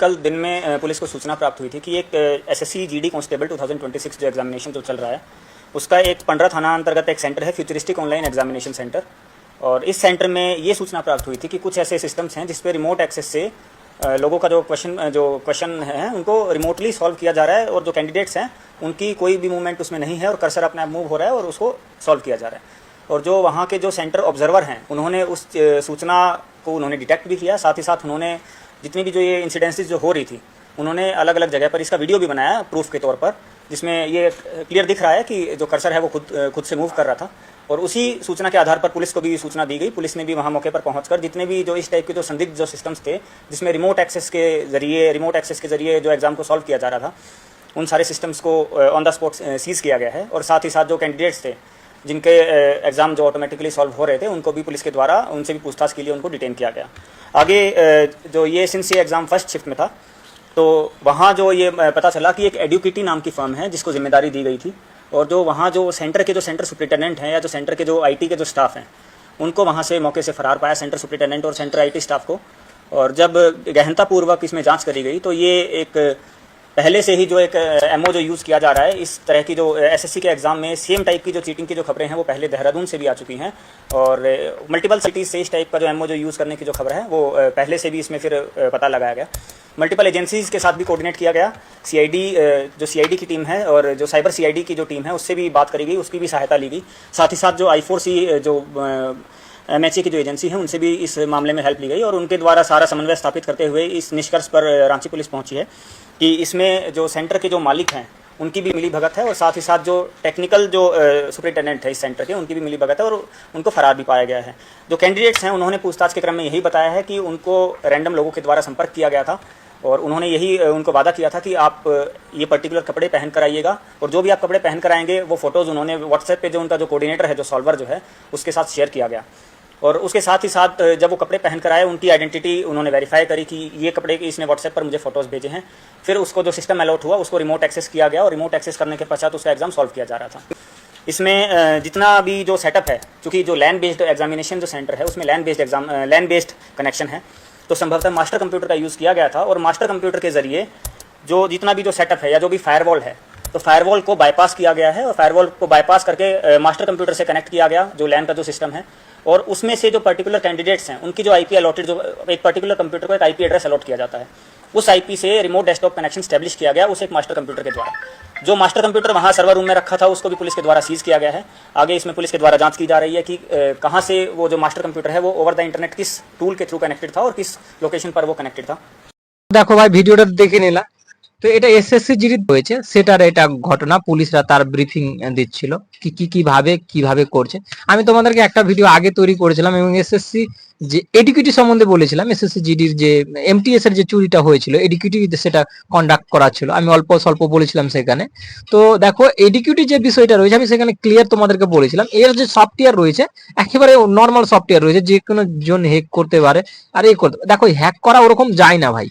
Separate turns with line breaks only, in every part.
कल दिन में पुलिस को सूचना प्राप्त हुई थी कि एक एसएससी जीडी कांस्टेबल 2026 जो एग्जामिनेशन जो चल रहा है उसका एक पंडरा थाना अंतर्गत एक सेंटर है फ्यूचरिस्टिक ऑनलाइन एग्जामिनेशन सेंटर। और इस सेंटर में ये सूचना प्राप्त हुई थी कि कुछ ऐसे सिस्टम्स हैं जिस पे रिमोट एक्सेस से लोगों का जो क्वेश्चन है उनको रिमोटली सॉल्व किया जा रहा है और जो कैंडिडेट्स हैं उनकी कोई भी मूवमेंट उसमें नहीं है और कर्सर अपने आप मूव हो रहा है और उसको सॉल्व किया जा रहा है। और जो वहाँ के जो सेंटर ऑब्जर्वर हैं उन्होंने उस सूचना को उन्होंने डिटेक्ट भी किया, साथ ही साथ उन्होंने जितनी भी जो ये इंसिडेंसेस जो हो रही थी उन्होंने अलग अलग जगह पर इसका वीडियो भी बनाया प्रूफ के तौर पर, जिसमें ये क्लियर दिख रहा है कि जो कर्सर है वो खुद से मूव कर रहा था। और उसी सूचना के आधार पर पुलिस को भी सूचना दी गई। पुलिस ने भी वहाँ मौके पर पहुँचकर जितने भी जो इस टाइप के जो संदिग्ध जो सिस्टम्स थे जिसमें रिमोट एक्सेस के जरिए जो एग्ज़ाम को सॉल्व किया जा रहा था उन सारे सिस्टम्स को ऑन द स्पॉट सीज़ किया गया है। और साथ ही साथ जो कैंडिडेट्स थे जिनके एग्ज़ाम जो ऑटोमेटिकली सॉल्व हो रहे थे उनको भी पुलिस के द्वारा उनसे भी पूछताछ के लिए उनको डिटेन किया गया। आगे जो ये सिंस ये एग्ज़ाम फर्स्ट शिफ्ट में था तो वहाँ जो ये पता चला कि एक एडुकेटी नाम की फर्म है जिसको जिम्मेदारी दी गई थी और जो वहाँ जो सेंटर के जो सेंटर सुपरिटेंडेंट हैं या जो सेंटर के जो आईटी के जो स्टाफ हैं उनको वहाँ से मौके से फरार पाया, सेंटर सुपरिटेंडेंट और सेंटर आईटी स्टाफ को। और जब गहनतापूर्वक इसमें जांच करी गई तो ये एक पहले से ही जो एक एमओ जो यूज़ किया जा रहा है इस तरह की जो एसएससी के एग्ज़ाम में सेम टाइप की जो चीटिंग की जो खबरें हैं वो पहले देहरादून से भी आ चुकी हैं और मल्टीपल सिटीज़ से इस टाइप का जो एमओ जो यूज़ करने की जो खबर है वो पहले से भी इसमें फिर पता लगाया गया। मल्टीपल एजेंसीज़ के साथ भी कोऑर्डिनेट किया गया। सीआईडी की टीम है और जो साइबर सीआईडी की जो टीम है उससे भी बात करी गई, उसकी भी सहायता ली गई। साथ ही साथ जो I4C जो MHA की जो एजेंसी है उनसे भी इस मामले में हेल्प ली गई और उनके द्वारा सारा समन्वय स्थापित करते हुए इस निष्कर्ष पर रांची पुलिस पहुंची है कि इसमें जो सेंटर के जो मालिक हैं उनकी भी मिली भगत है और साथ ही साथ जो टेक्निकल जो सुपरिटेंडेंट है इस सेंटर के उनकी भी मिली भगत है और उनको फरार भी पाया गया है। जो कैंडिडेट्स हैं उन्होंने पूछताछ के क्रम में यही बताया है कि उनको रैंडम लोगों के द्वारा संपर्क किया गया था और उन्होंने यही उनको वादा किया था कि आप ये पर्टिकुलर कपड़े पहन कर आइएगा और जो भी आप कपड़े पहन कर आएंगे वो फ़ोटोज़ उन्होंने व्हाट्सएप पे जो उनका जो कोऑर्डिनेटर है जो सॉल्वर जो है उसके साथ शेयर किया गया। और उसके साथ ही साथ जब वो कपड़े पहन कर आए उनकी आइडेंटिटी उन्होंने वेरीफाई करी कि ये कपड़े इसने व्हाट्सएप पर मुझे फ़ोटोज़ भेजे हैं। फिर उसको जो सिस्टम अलॉट हुआ उसको रिमोट एक्सेस किया गया और रिमोट एक्सेस करने के पश्चात उसका एग्ज़ाम सॉल्व किया जा रहा था। इसमें जितना भी जो सेटअप है, चूँकि जो लैन बेस्ड एग्जामिनेशन जो सेंटर है उसमें लैन बेस्ड कनेक्शन है तो संभवतः मास्टर कंप्यूटर का यूज़ किया गया था और मास्टर कंप्यूटर के ज़रिए जो जितना भी जो सेटअप है या जो भी फायरवॉल है तो फायरवॉल को बाईपास किया गया है और फायरवॉल को बाईपास करके मास्टर कंप्यूटर से कनेक्ट किया गया जो लैन का जो सिस्टम है। और उसमें से जो पर्टिकुलर कैंडिडेट्स हैं उनकी जो आईपी अलॉटेड, जो एक पर्टिकुलर कंप्यूटर को एक आईपी एड्रेस अलॉट किया जाता है, उस आईपी से रिमोट डेस्कटॉप कनेक्शन स्टैब्लिश किया गया उस एक मास्टर कंप्यूटर के द्वारा। जो मास्टर कंप्यूटर वहाँ सर्वर रूम में रखा था उसको भी पुलिस के द्वारा सीज किया गया है। आगे इसमें पुलिस के द्वारा जांच की जा रही है कि कहाँ से वो जो मास्टर कंप्यूटर है वो ओवर द इंटरनेट किस टूल के थ्रू कनेक्टेड था और किस लोकेशन पर वो कनेक्टेड था।
देखो भाई ভিডিওটা দেখে নিলা তো এটা এসএসসি জিডি হয়েছে সেটার এটা ঘটনা পুলিশরা তার ব্রিফিং দিচ্ছিল কি কিভাবে করছে। আমি তোমাদেরকে একটা ভিডিও আগে তৈরি করেছিলাম এবং এসএসসি যে এডুকেটি সম্বন্ধে বলেছিলাম, এসএসসি জিডির যে এমটিএস এর যে চুরিটা হয়েছিল এডুকেটি সেটা কন্ডাক্ট করা ছিল, আমি অল্প স্বল্প বলেছিলাম সেখানে। তো দেখো এডুকেটি যে বিষয়টা রয়েছে আমি সেখানে ক্লিয়ার তোমাদেরকে বলেছিলাম এর যে সফটওয়্যার রয়েছে একেবারে নর্মাল সফটওয়্যার রয়েছে, যে কোনো জন হ্যাক করতে পারে আর এই করতে। দেখো হ্যাক করা ওরকম যায় না ভাই,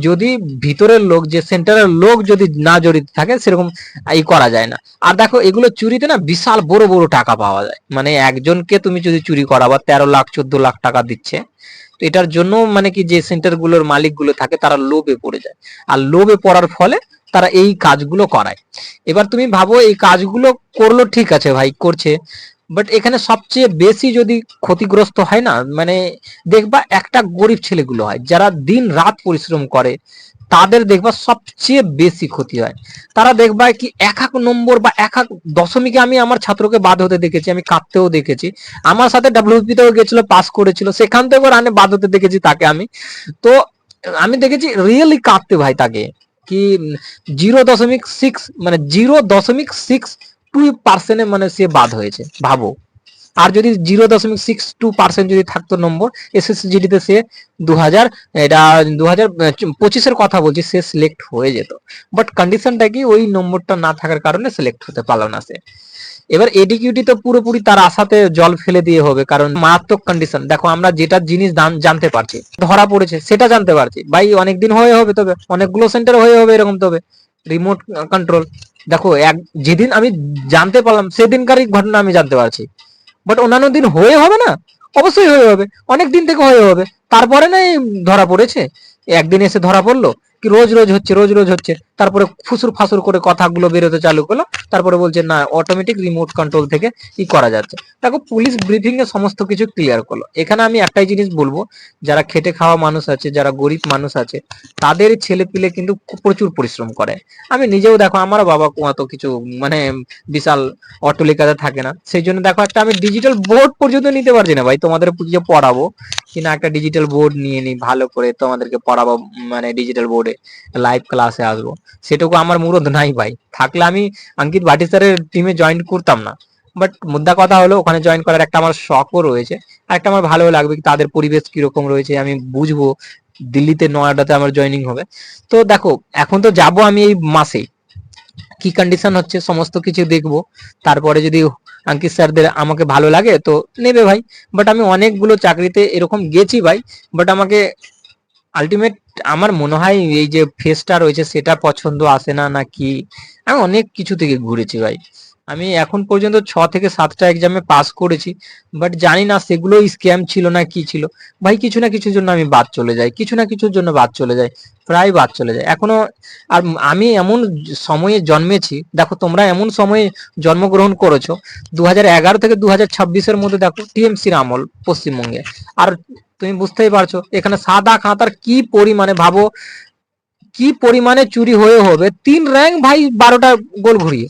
যদি ভিতরের লোক যে সেন্টারের লোক যদি না জড়িত থাকে সেরকম এই করা যায় না। আর দেখো এগুলো চুরিতে না বিশাল বড় বড় টাকা পাওয়া যায়, মানে একজনকে তুমি যদি চুরি করাবা 13 লাখ 14 লাখ টাকা দিচ্ছে। তো এটার জন্য মানে কি যে সেন্টার গুলোর মালিক গুলো থাকে তারা লোভে পড়ে যায় আর লোভে পড়ার ফলে তারা এই কাজগুলো করায়। এবার তুমি ভাবো এই কাজগুলো করলো ঠিক আছে ভাই করছে, বাট এখানে সবচেয়ে বেশি যদি ক্ষতিগ্রস্ত হয় না মানে দেখবা একটা গরিব ছেলেগুলো হয় যারা দিন রাত পরিশ্রম করে তাদের দেখবা সবচেয়ে বেশি ক্ষতি হয়। তারা দেখবা কি এক এক নম্বর বা এক এক দশমিকে আমি আমার ছাত্রকে বাদ হতে দেখেছি, আমি কাঁদতেও দেখেছি। আমার সাথে ডাব্লিউপি তেও গেছিল, পাস করেছিল, সেখান থেকেও রানে বাদ হতে দেখেছি তাকে আমি। তো আমি দেখেছি রিয়েলি কাঁদতে ভাই তাকে কি 0.6 মানে 0.62% মানে সে বাদ হয়েছে ভাবো। আর যদি 0.62% যদি থাকতো নম্বর এসএসসি তে সে 2025 কথা বলছি সে সিলেক্ট হয়ে যেত, বাট কন্ডিশনটা কি ওই নম্বরটা না থাকার কারণে সিলেক্ট হতে পারলো না সে। এবার এডিকিউটি তো পুরোপুরি তার আশাতে জল ফেলে দিয়ে হবে, কারণ মারাত্মক কন্ডিশন। দেখো আমরা যেটা জিনিস জানতে পারছি ধরা পড়েছে সেটা জানতে পারছি ভাই, অনেকদিন হয়ে হবে, তবে অনেকগুলো সেন্টার হয়ে হবে এরকম, তবে রিমোট কন্ট্রোল। দেখো যেদিন আমি জানতে পারলাম সেদিনকারই ঘটনা আমি জানতে পারছি, বাট অন্যান্য দিন হয়ে হবে না, অবশ্যই হয়ে হবে, অনেক দিন থেকে হয়ে হবে, তারপরে না ধরা পড়েছে। একদিন এসে ধরা পড়লো কি রোজ রোজ হচ্ছে, রোজ রোজ হচ্ছে, তারপরে ফুসুর ফাসুর করে কথাগুলো বেরোতে চালু করলো, তারপরে বলছে না অটোমেটিক রিমোট কন্ট্রোল থেকে ই করা যাচ্ছে। দেখো পুলিশ ব্রিফিং এ সমস্ত কিছু ক্লিয়ার করলো। এখানে আমি একটাই জিনিস বলবো, যারা খেটে খাওয়া মানুষ আছে, যারা গরিব মানুষ আছে, তাদের ছেলে পিলে কিন্তু প্রচুর পরিশ্রম করে। আমি নিজেও দেখো, আমার বাবা অত কিছু মানে বিশাল অট্টালিকাতে থাকে না, সেই জন্য দেখো একটা আমি ডিজিটাল বোর্ড পর্যন্ত নিতে পারছি না ভাই, তোমাদের যে পড়াবো কিনা একটা ডিজিটাল বোর্ড নিয়ে নি ভালো করে তোমাদেরকে পড়াবো, মানে ডিজিটাল বোর্ডে লাইভ ক্লাসে আসবো, সেটুকু আমার মুরদ নাই ভাই। থাকলে আমি অঙ্কিত ভাটি স্যারের টিমে জয়েন করতাম না। বাট মুদ্রা কথা হলো ওখানে জয়েন করার একটা আমার শখও রয়েছে, আর একটা আমার ভালো লাগবে তাদের পরিবেশ কিরকম রয়েছে আমি বুঝবো। দিল্লিতে নয়ডাতে আমার জয়েনিং হবে। তো দেখো এখন তো যাব আমি এই মাসে, কি কন্ডিশন হচ্ছে সমস্ত কিছু দেখবো, তারপরে যদি আঙ্কিত স্যারদের আমাকে ভালো লাগে তো নেবে ভাই। বাট আমি অনেকগুলো চাকরিতে এরকম গেছি ভাই, বাট আমাকে আলটিমেট আমার মনে হয় এই যে ফেসটা রয়েছে সেটা পছন্দ আসে না, না কি, আমি অনেক কিছু থেকে ঘুরেছি ভাই। আমি এখন পর্যন্ত 6 থেকে 7টা এক্সামে পাস করেছি, বাট জানি না সেগুলো স্ক্যাম ছিল না কি ছিল ভাই। কিছু না কিছুর জন্য আমি বাদ চলে যাই, কিছু না কিছুর জন্য বাদ চলে যায়, প্রায় বাদ চলে যায় এখনো। আর আমি এমন সময়ে জন্মেছি, দেখো তোমরা এমন সময়ে জন্মগ্রহণ করেছো 2011 থেকে 2026-এর মধ্যে, দেখো টিএমসির আমল পশ্চিমবঙ্গে। আর তুমি বুঝতেই পারছো এখানে সাদা খাতার কি পরিমাণে, ভাবো কি পরিমাণে চুরি হয়ে হবে 3 র্যাঙ্ক ভাই 12টা গোল ঘুরিয়ে।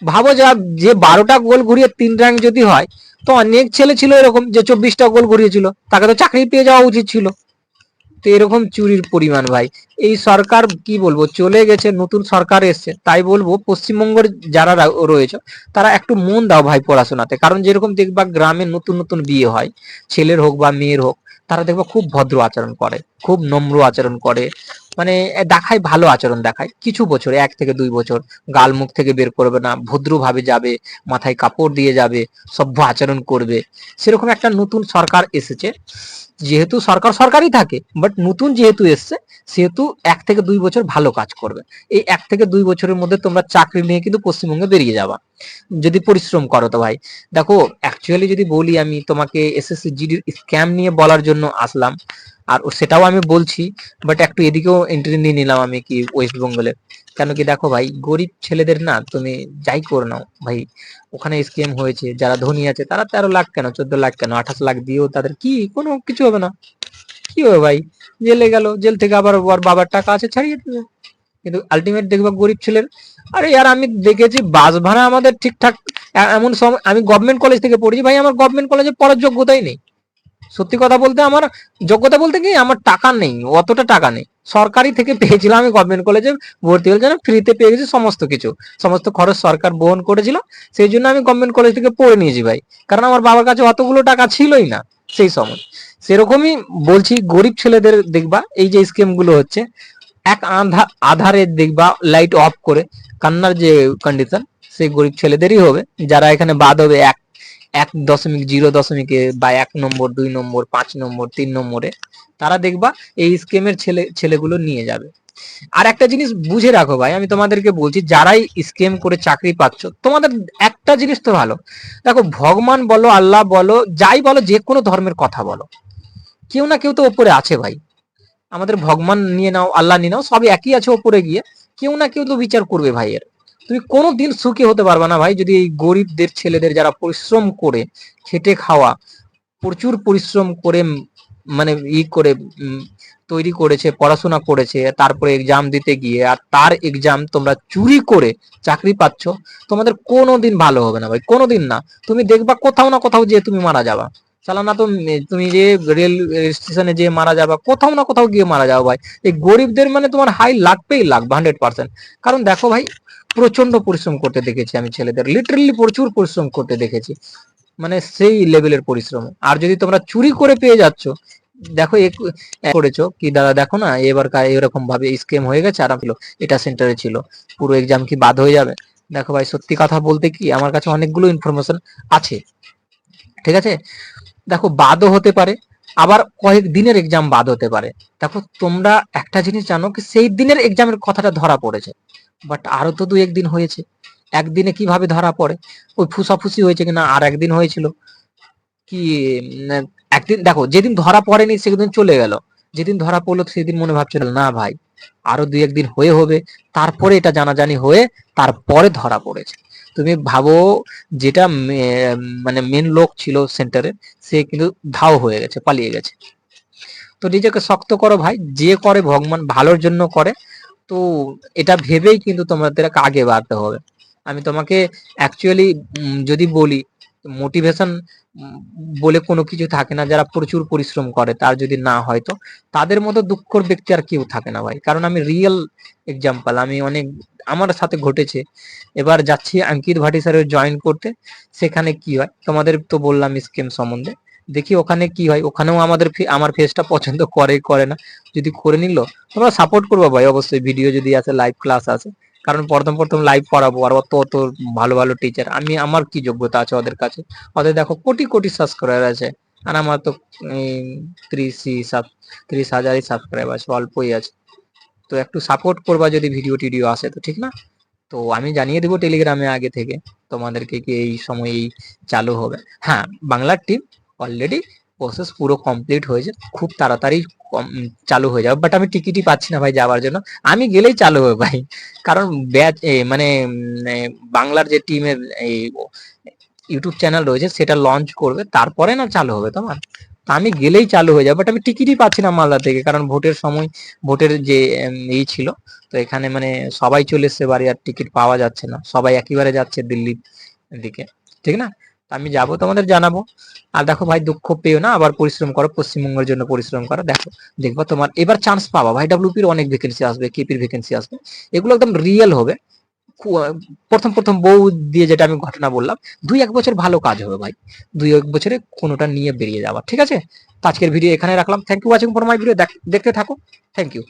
ভাবো যা, যে 12টা গোল ঘুরিয়ে 3 র্যাঙ্ক যদি হয়, তো অনেক ছেলে ছিল এরকম যে 24টা গোল ঘুরিয়েছিল, তাকে তো চাকরি পেয়ে যাওয়া উচিত ছিল। তো এরকম চুরির পরিমাণ ভাই। এই সরকার কি বলবো চলে গেছে, নতুন সরকার এসছে, তাই বলবো পশ্চিমবঙ্গের যারা রয়েছে তারা একটু মন দাও ভাই পড়াশোনাতে। কারণ যেরকম দেখবা গ্রামে নতুন নতুন বিয়ে হয়, ছেলের হোক বা মেয়ের হোক, তারা দেখবা খুব ভদ্র আচরণ করে, খুব নম্র আচরণ করে, মানে দেখায় ভালো আচরণ দেখায়। কিছু বছর 1 থেকে 2 বছর গাল মুখ থেকে বের করবে না, ভদ্রভাবে যাবে, মাথায় কাপড় দিয়ে যাবে, সভ্য আচরণ করবে। সেরকম একটা নতুন সরকার এসেছে, যেহেতু সরকার সরকারই থাকে, বাট নতুন যেহেতু এসছে সেহেতু 1 থেকে 2 বছর ভালো কাজ করবে। এই 1 থেকে 2 বছরের মধ্যে তোমরা চাকরি নিয়ে কিন্তু পশ্চিমবঙ্গে বেরিয়ে যাবা, যদি পরিশ্রম করো তো ভাই। দেখো অ্যাকচুয়ালি যদি বলি, আমি তোমাকে এসএসসি জিডির স্ক্যাম নিয়ে বলার জন্য আসলাম, আর সেটাও আমি বলছি, বাট একটু এদিকেও এন্ট্রি নিয়ে নিলাম আমি কি ওয়েস্ট বেঙ্গলে। কেন কি দেখো ভাই, গরিব ছেলেদের না তুমি যাই করে নাও ভাই, ওখানে স্ক্যাম হয়েছে, যারা ধনী আছে তারা 13 লাখ কেন 14 লাখ কেন 28 লাখ দিয়েও তাদের কি কোনো কিছু হবে না। কি হবে ভাই, জেলে গেল, জেল থেকে আবার ওর বাবার টাকা আছে ছাড়িয়ে দেবে। কিন্তু আলটিমেট দেখবা গরিব ছেলের, আরে यार আমি দেখেছি বাস ভাড়া আমাদের ঠিকঠাক, এমন সময় আমি গভর্নমেন্ট কলেজ থেকে পড়েছি ভাই, আমার গভর্নমেন্ট কলেজে পড়ার যোগ্যতাই নেই। সত্যি কথা বলতে আমার যোগ্যতা বলতে কি আমার টাকা নেই, অতটা টাকা নেই। সরকারি থেকে পেয়েছিলাম, আমি গভর্নমেন্ট কলেজে ভর্তি হলে যেন ফ্রিতে পেয়ে গেছি সমস্ত কিছু, সমস্ত খরচ সরকার বহন করেছিল। সেই জন্য আমি গভর্নমেন্ট কলেজ থেকে পড়ে নিয়েছি ভাই, কারণ আমার বাবার কাছে অতগুলো টাকা ছিলই না সেই সময়। সেরকমই বলছি গরিব ছেলেদের দেখবা এই যে স্কিম গুলো হচ্ছে, এক আধারে দেখবা লাইট অফ করে কান্নার যে কন্ডিশন, সেই গরিব ছেলেদেরই হবে, যারা এখানে বাদ হবে 1.0 বা 1 নম্বর 2 নম্বর 5 নম্বর 3 নম্বরে, তারা দেখবা এই স্কিমের ছেলেগুলো নিয়ে যাবে। আর একটা জিনিস বুঝে রাখো ভাই, আমি তোমাদেরকে বলছি যারাই স্কিম করে চাকরি পাচ্ছ, তোমাদের একটা জিনিস তো ভালো, দেখো ভগবান বলো আল্লাহ বলো যাই বলো, যে কোনো ধর্মের কথা বলো, কেউ না কেউ তো ওপরে আছে ভাই। আমাদের ভগবান নিয়ে নাও, আল্লাহ নিয়ে নাও, সবই একই আছে ওপরে গিয়ে, কেউ না কেউ তো বিচার করবে ভাই। এর তুমি কোনোদিন সুখী হতে পারবে না ভাই, যদি এই গরিবদের ছেলেদের যারা পরিশ্রম করে খেটে খাওয়া, প্রচুর পরিশ্রম করে মানে করে তৈরি করেছে, পড়াশোনা করেছে, তারপরে এক্সাম দিতে গিয়ে আর তার এক্সাম তোমরা চুরি করে চাকরি পাচ্ছ, তোমাদের কোনোদিন ভালো হবে না ভাই, কোনোদিন না। তুমি দেখবা কোথাও না কোথাও যে তুমি মারা যাবা, চালা না তো তুমি যে রেল স্টেশনে যে মারা যাবা, কোথাও না কোথাও গিয়ে মারা যাও ভাই। এই গরিবদের মানে তোমার হাই লাগবেই লাগবে 100%। কারণ দেখো ভাই, প্রচন্ড পরিশ্রম করতে দেখেছি আমি ছেলেদের, লিটারালি প্রচুর পরিশ্রম করতে দেখেছি, মানে সেই লেভেলের পরিশ্রম। আর যদি তোমরা চুরি করে পেয়ে যাচ্ছ, দেখো করেছো কি দাদা, দেখো না এবার এরকম ভাবে স্ক্যাম হয়ে গেছে, আর এটা সেন্টারে ছিল, পুরো এক্সাম কি বাদ হয়ে যাবে? দেখো ভাই সত্যি কথা বলতে কি আমার কাছে অনেকগুলো ইনফরমেশন আছে, ঠিক আছে। দেখো বাদও হতে পারে, আবার কয়েক দিনের এক্সাম বাদ হতে পারে। দেখো তোমরা একটা জিনিস জানো কি, সেই দিনের এক্সামের কথাটা ধরা পড়েছে, বাট আরো তো 2-1 দিন হয়েছে, একদিনে কিভাবে ধরা পড়ে? ওই ফুসাফুসি হয়েছে কিনা আর একদিন হয়েছিল কি, একদিন দেখো যেদিন ধরা পড়েনি সেদিন চলে গেল, যেদিন ধরা পড়লো সেদিন মনে ভাবছিল না ভাই আরো 2-1 দিন হয়ে হবে, তারপরে এটা জানাজানি হয়ে তারপরে ধরা পড়েছে। তুমি ভাবো যেটা মানে মেন লোক ছিল সেন্টারে সে কিন্তু ধাও হয়ে গেছে, পালিয়ে গেছে। তো নিজেকে শক্ত করো ভাই, যে করে ভগবান ভালোর জন্য করে। তো এটা ভেবেই কিন্তু তোমাদের আগে বাড়তে হবে। আমি তোমাকে অ্যাকচুয়ালি যদি বলি মোটিভেশন বলে কোনো কিছু থাকে না, যারা প্রচুর পরিশ্রম করে তার যদি না হয় তো তাদের মতো দুঃখর ব্যক্তি আর কেউ থাকে না ভাই। কারণ আমি রিয়েল এক্সাম্পল, আমি অনেক আমার সাথে ঘটেছে। এবার যাচ্ছি অঙ্কিত ভাটি স্যারের জয়েন করতে, সেখানে কি হয় তোমাদের তো বললাম স্কিম সম্বন্ধে। দেখি ওখানে কি হয়, ওখানেও আমার ফেসটা পছন্দ করে না। যদি করে নিল তোমরা সাপোর্ট করবো ভাই অবশ্যই, ভিডিও যদি আছে, লাইভ ক্লাস আছে। কারণ প্রথম লাইভ পড়াবো, আর অত ভালো ভালো টিচার, আমার কি যোগ্যতা আছে ওদের কাছে? ওদের দেখো কোটি কোটি সাবস্ক্রাইবার আছে, আর আমার তো 30,000 সাবস্ক্রাইবার আছে, অল্পই আছে। তো একটু সাপোর্ট করবা যদি ভিডিও টিডিও আসে তো, ঠিক না? তো আমি জানিয়ে দেবো টেলিগ্রামে আগে থেকে তোমাদেরকে কি এই সময়েই চালু হবে। হ্যাঁ, বাংলার টিম অলরেডি প্রসেস পুরো কমপ্লিট হয়েছে, খুব তাড়াতাড়ি চালু হয়ে যাবে। বাট আমি টিকিটই পাচ্ছি না ভাই যাওয়ার জন্য। আমি গেলেই চালু হবে ভাই, কারণ ব্যাচ মানে বাংলার যে টিমের এই ইউটিউব চ্যানেল রয়েছে সেটা লঞ্চ করবে, তারপরে না চালু হবে তোমার। তা আমি গেলেই চালু হয়ে যাবে, বাট আমি টিকিটই পাচ্ছি না মালদা থেকে, কারণ ভোটের সময় ভোটের যে এই ছিল, তো এখানে মানে সবাই চলে এসছে বাড়ি, আর টিকিট পাওয়া যাচ্ছে না, সবাই একেবারে যাচ্ছে দিল্লির দিকে, ঠিক না? তা আমি যাবো, তোমাদের জানাবো। আর দেখো ভাই দুঃখ পেও না, আবার পরিশ্রম করো, পশ্চিমবঙ্গের জন্য পরিশ্রম করো। দেখবো তোমার এবার চান্স পাবা ভাই, ডাব্লিউপির অনেক ভ্যাকেন্সি আসবে, কেপির ভ্যাকেন্সি আসবে, এগুলো একদম রিয়েল হবে। প্রথম বউ দিয়ে যেটা আমি ঘটনা বললাম, 2-1 বছর ভালো কাজ হবে ভাই, 2-1 বছরে কোনোটা নিয়ে বেরিয়ে যাওয়া, ঠিক আছে? তো আজকের ভিডিও এখানে রাখলাম। Thank you watching for my video, দেখতে থাকো। Thank you.